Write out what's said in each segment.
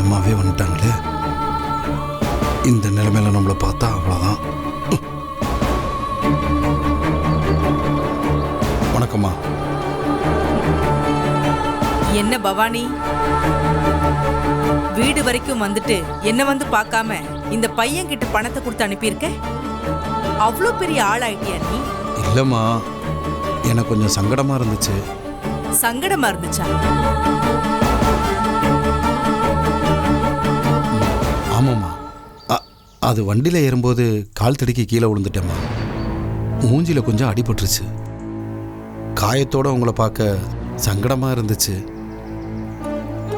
அம்மாவே வந்துட்டாங்களே, இந்த நிலைமையில நம்மளை பார்த்தா அவ்வளோதான். வணக்கம்மா. என்ன பவானி, வீடு வரைக்கும் வந்துட்டு என்ன வந்து பார்க்காம இந்த பையன் கிட்ட பணத்தை கொடுத்து அனுப்பியிருக்க? அவ்வளோ பெரிய ஆளாயிட்டியா நீ? இல்லைம்மா, எனக்கு கொஞ்சம் சங்கடமா இருந்துச்சு. சங்கடமா இருந்துச்சா? ஆமாம்மா, அது வண்டியில் ஏறும்போது கால் தடுக்கி கீழே விழுந்துட்டேம்மா. மூஞ்சியில் கொஞ்சம் அடிபட்டுருச்சு. காயத்தோடு உங்களை பார்க்க சங்கடமாக இருந்துச்சு.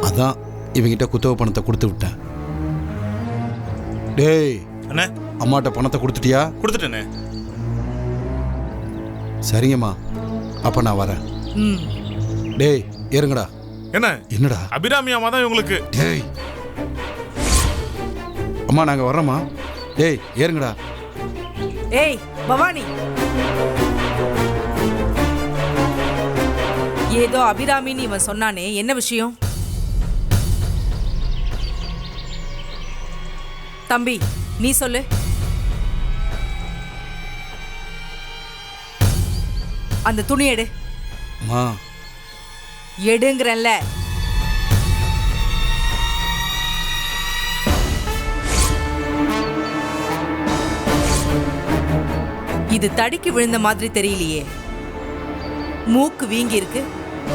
அதான் இவங்கிட்ட குத்தகை பணத்தை கொடுத்து விட்டேன். டேய் அண்ணே, அம்மாட்ட பணத்தை கொடுத்துட்டியா? கொடுத்துட்டேனே. சரிங்கம்மா, அப்போ நான் வரேன். டேய் ஏறுங்கடா. என்ன என்னடா? அபிராமி அம்மா தான் இவங்களுக்கு. டேய் அம்மா, நாங்கள் வர்றோம்மா. டேய் ஏறுங்கடா. ஏய் பவானி, ஏதோ அபிராமின்னு இவன் சொன்னானே, என்ன விஷயம்? தம்பி நீ சொல்லு. அந்த துணி எடு. அம்மா எடுங்கறல்ல. இது தடிக்கு விழுந்த மாதிரி தெரியலையே. மூக்கு வீங்கி இருக்கு,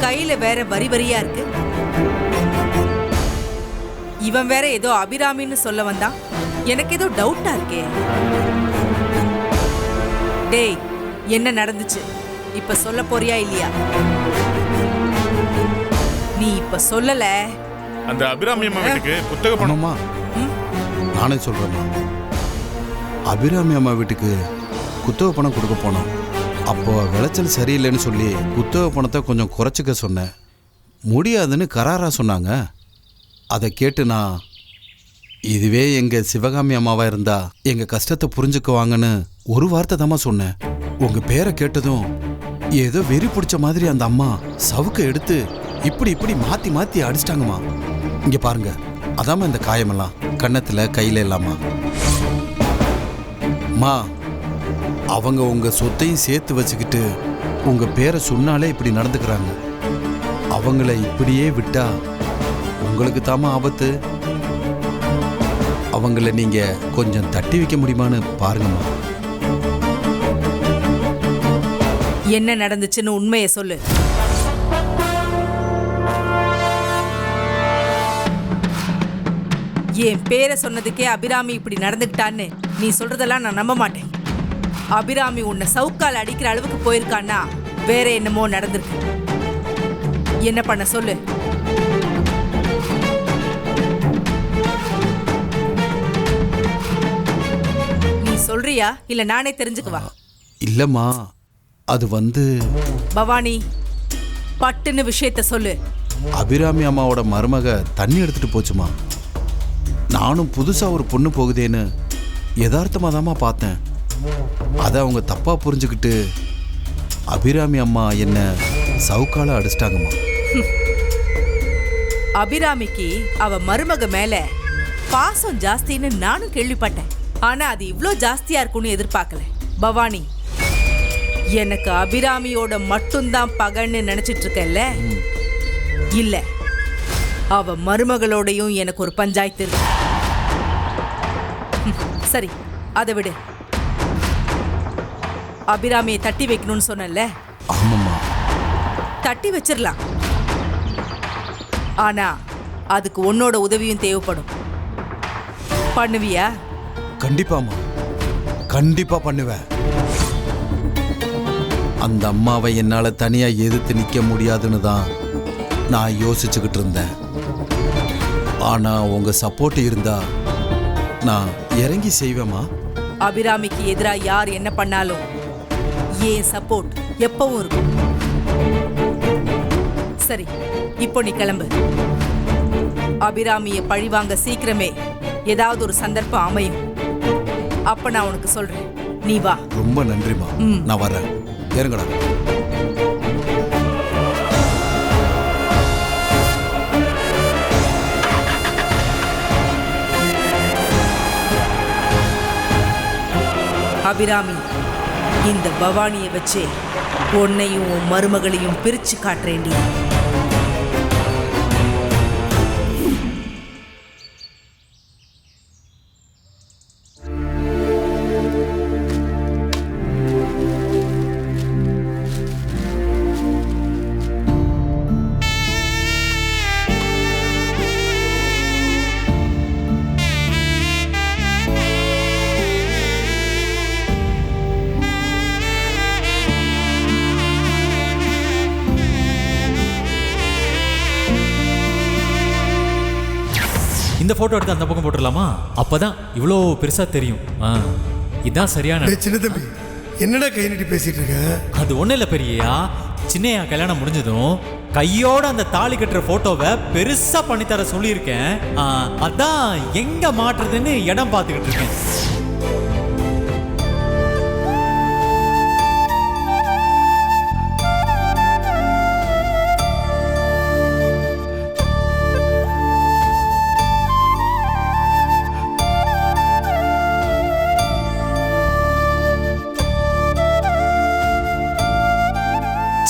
கையில வேற வரி வரியா இருக்கு. இவன் வேற ஏதோ அபிராமின்னு சொல்ல வந்தான். எனக்கு ஏதோ டவுட்டா இருக்கே. டேய், என்ன நடந்துச்சு இப்ப சொல்ல போறியா இல்லையா? நீ இப்ப சொல்லல. அந்த அபிராமி அம்மா வீட்டுக்கு புத்தக பணமா? நானே சொல்றேம்மா. அபிராமி அம்மா வீட்டுக்கு குத்தகை பணம் கொடுக்க போனோம். அப்போ விளைச்சல் சரியில்லைன்னு சொல்லி குத்தகை பணத்தை கொஞ்சம் குறைச்சிக்க சொன்னேன். முடியாதுன்னு கராரா சொன்னாங்க. அதை கேட்டு நான், இதுவே எங்கள் சிவகாமி அம்மாவாக இருந்தா எங்கள் கஷ்டத்தை புரிஞ்சுக்குவாங்கன்னு ஒரு வார்த்தை தாம்மா சொன்னேன். உங்கள் பேரை கேட்டதும் ஏதோ வெறி பிடிச்ச மாதிரி அந்த அம்மா சவுக்க எடுத்து இப்படி இப்படி மாற்றி மாற்றி அடிச்சிட்டாங்கம்மா. இங்கே பாருங்க, அதாம்மா இந்த காயமெல்லாம் கன்னத்தில் கையில் இல்லாமா. அம்மா, அவங்க உங்கள் சொத்தையும் சேர்த்து வச்சுக்கிட்டு உங்கள் பேரை சொன்னாலே இப்படி நடந்துக்கிறாங்க. அவங்கள இப்படியே விட்டா உங்களுக்கு தாமா ஆபத்து. அவங்கள நீங்க கொஞ்சம் தட்டி வைக்க முடியுமான்னு பாருங்கம்மா. என்ன நடந்துச்சுன்னு உண்மையை சொல்லு. என் பேரை சொன்னதுக்கே அபிராமி இப்படி நடந்துக்கிட்டான்னு நீ சொல்றதெல்லாம் நான் நம்ப மாட்டேன். அபிராமி உன்னை சவுக்கால் அடிக்கிற அளவுக்கு போயிருக்கான்னா வேற என்னமோ நடந்திருக்கு. என்ன பண்ண சொல்லு. நீ சொல்றியா இல்ல நானே தெரிஞ்சுக்குவா? இல்லம்மா, அது பவானி, பட்டுன்னு விஷயத்த சொல்லு. அபிராமி அம்மாவோட மருமக தண்ணி எடுத்துட்டு போச்சுமா. நானும் புதுசா ஒரு பொண்ணு போகுதேன்னு யதார்த்தமா தாமா பார்த்தேன். அதை அவங்க தப்பா புரிஞ்சுக்கிட்டு அபிராமி அம்மா என்ன சவுக்கால அடிச்சிட்டாங்கம்மா. அபிராமிக்கு அவ மருமக மேல பாசம் ஜாஸ்தின்னு நானும் கேள்விப்பட்டேன். ஆனா அது இவ்ளோ ஜாஸ்தியா இருக்கும்னு எதிர்பார்க்கல. பவானி, எனக்கு அபிராமியோட மட்டும்தான் பகன்னு நினைச்சிட்டு இருக்கல்ல? இல்ல, அவ மருமகளோடையும் எனக்கு ஒரு பஞ்சாயத்து இருக்கு. சரி, அதை விடு. அபிராமியை தட்டி வைக்கணும்னு சொன்னல? ஆமாம்மா, தட்டி வச்சிடலாம். ஆனா அதுக்கு உன்னோட உதவியும் தேவைப்படும். பண்ணுவியா? கண்டிப்பாம்மா, கண்டிப்பா பண்ணுவேன். அந்த அம்மாவை என்னால தனியா எதிர்த்து நிக்க முடியாதுன்னு தான் நான் யோசிச்சுக்கிட்டு இருந்தேன். ஆனா உங்க சப்போர்ட் இருந்தா நான் இறங்கி செய்வேமா. அபிராமிக்கு எதிரா யார் என்ன பண்ணாலும் ஏன் சப்போர்ட் எப்பவும் இருக்கும். சரி, இப்போ நீ கிளம்பு. அபிராமியை பழிவாங்க சீக்கிரமே ஏதாவது ஒரு சந்தர்ப்பம் அமையும். அப்ப நான் உனக்கு சொல்றேன், நீ வா. ரொம்ப நன்றிமா, நான் வரேன். ஏறுங்கடா. அபிராமி, இந்த பவானியை வச்சு உன்னையும் உன் மருமகளையும் பிரிச்சு காட்டுறேன்டி. இந்த போட்டோ எடுத்து அந்த பக்கம் போட்டுடலாமா? அப்பதான் இவ்வளோ பெருசா தெரியும். இதான் சரியான. சின்ன தம்பி, என்னடா கை நீட்டி பேசிட்டு இருக்க? அது ஒண்ணு இல்ல பெரியயா, சின்னையா கல்யாணம் முடிஞ்சதும் கையோட அந்த தாலி கட்டுற போட்டோவை பெருசா பண்ணித்தர சொல்லியிருக்கேன். அதான் எங்க மாற்றுறதுன்னு இடம் பார்த்துக்கிட்டு இருக்கேன்.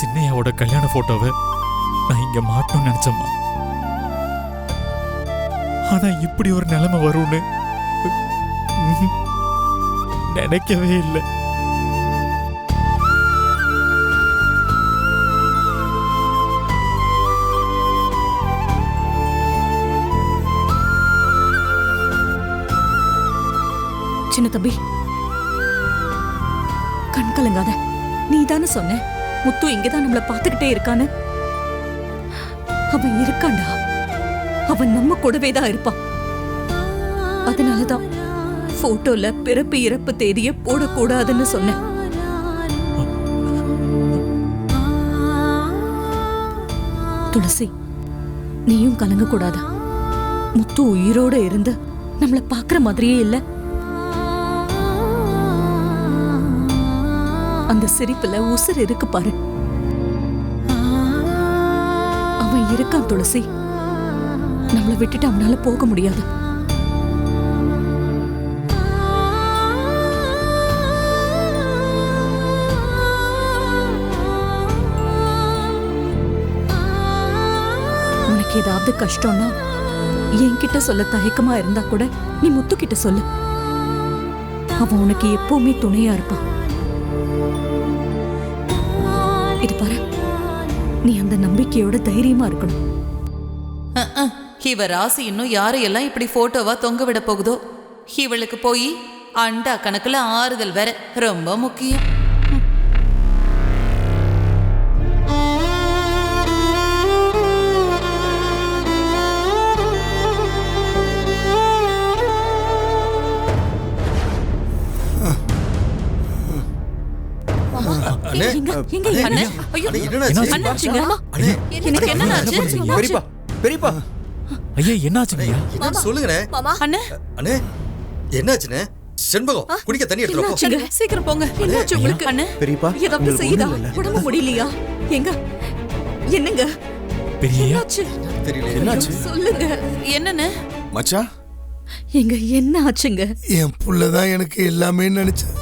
சின்னையாவோட கல்யாண போட்டோவை நான் இங்க மாட்டணும்னு நினைச்சேம்மா. ஆனா இப்படி ஒரு நிலைமை வரும்னு நினைக்கவே இல்லை. சின்ன தம்பி, கண் கலங்காத. நீ தானே சொன்ன முத்து இங்கதான் நம்மள பாத்துக்கிட்டே இருக்கான்னு. அவன் இருக்காண்டா, அவன் நம்ம கூடவே தான் இருப்பான். அதனாலதான் போட்டோல பிறப்பு இறப்பு தேதிய போடக்கூடாதுன்னு சொன்னேன். துளசி, நீயும் கலங்க கூடாது. முத்து உயிரோட இருந்து நம்மள பாக்குற மாதிரியே இல்ல. அந்த சிரிப்புல உசுர் இருக்கு பாரு. அவன் இருக்கான் துளசி. நம்மளை விட்டுட்டு அவனால போக முடியாது. உனக்கு ஏதாவது கஷ்டம்னா என்கிட்ட சொல்ல தயக்கமா இருந்தா கூட நீ முத்து கிட்ட சொல்லு. அவன் உனக்கு எப்பவுமே துணையா இருப்பான். இது பாரு, நீ அந்த நம்பிக்கையோட தைரியமா இருக்கணும். இவ ராசி இன்னும் யாரையெல்லாம் இப்படி போட்டோவா தொங்க விட போகுதோ. இவளுக்கு போய் அண்டா கணக்குல ஆறுதல் வேற ரொம்ப முக்கியம். என்னாச்சுன்னு செண்பகம் குடிக்க தண்ணி எடுத்துறோம். சீக்கிரம் போங்க. என்னாச்சு உங்களுக்கு? பெரியப்பா, ஏதாவது செய்யுதா? உடம்பு முடியலையா? எங்க என்னங்க என்னாச்சு? தெரியல. என்னாச்சு சொல்லுங்க. என்னன்னு மச்சான்? எங்க என்ன ஆச்சுங்க? என் புள்ளதான் எனக்கு எல்லாமே நினைச்சேன்.